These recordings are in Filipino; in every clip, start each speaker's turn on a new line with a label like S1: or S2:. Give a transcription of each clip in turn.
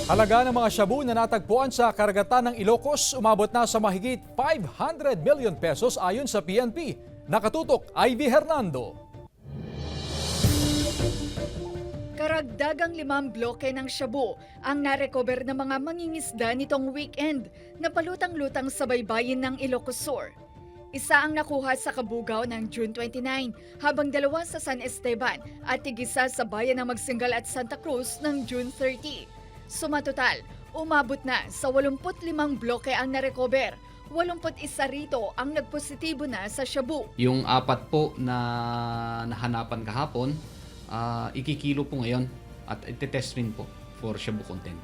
S1: Halaga ng mga shabu na natagpuan sa karagatan ng Ilocos umabot na sa mahigit 500 million pesos ayon sa PNP. Nakatutok, Ivy Hernando.
S2: Karagdagang 5 bloke ng shabu ang narecover ng mga mangingisda nitong weekend na palutang-lutang sa baybayin ng Ilocos Sur. Isa ang nakuha sa Kabugao ng June 29, habang 2 sa San Esteban at tig-isa sa bayan ng Magsingal at Santa Cruz ng June 30. Sumatotal, umabot na sa 85 bloke ang narecover. 81 rito ang nagpositibo na sa shabu.
S3: Yung 4 po na nahanapan kahapon, ikikilo po ngayon at itetest rin po for shabu content.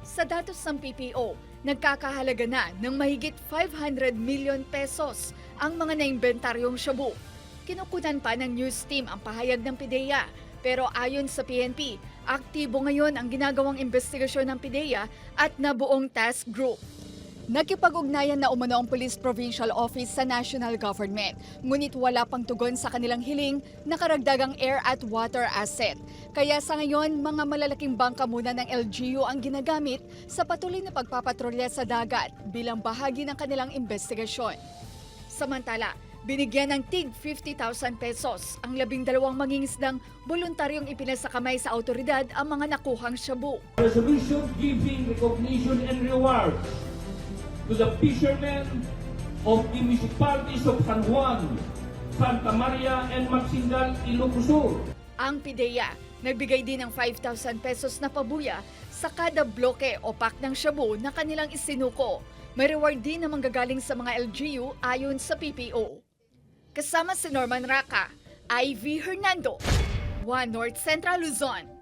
S2: Sa datos ng PPO, nagkakahalaga na ng mahigit 500 million pesos ang mga naimbendaryong shabu. Kinukunan pa ng news team ang pahayag ng PIDEA, pero ayon sa PNP, aktibo ngayon ang ginagawang investigasyon ng PIDEA at nabuong task group. Nakipag-ugnayan na umano ang Police Provincial Office sa National Government, ngunit wala pang tugon sa kanilang hiling na karagdagang air at water asset. Kaya sa ngayon, mga malalaking bangka muna ng LGU ang ginagamit sa patuloy na pagpapatrolya sa dagat bilang bahagi ng kanilang investigasyon. Samantala, binigyan ng tig 50,000 pesos ang 12 mangingisdang voluntaryong ipinasakamay sa autoridad ang mga nakuhang shabu.
S4: Resolution giving recognition and reward to the fishermen of the municipalities of San Juan, Santa Maria, and Magsingal, Ilocos Sur.
S2: Ang PIDEA nagbigay din ng 5,000 pesos na pabuya sa kada bloke o pack ng shabu na kanilang isinuko. May reward din na manggagaling sa mga LGU ayon sa PPO. Kasama si Norman Raca, Ivy Hernando, One North Central Luzon.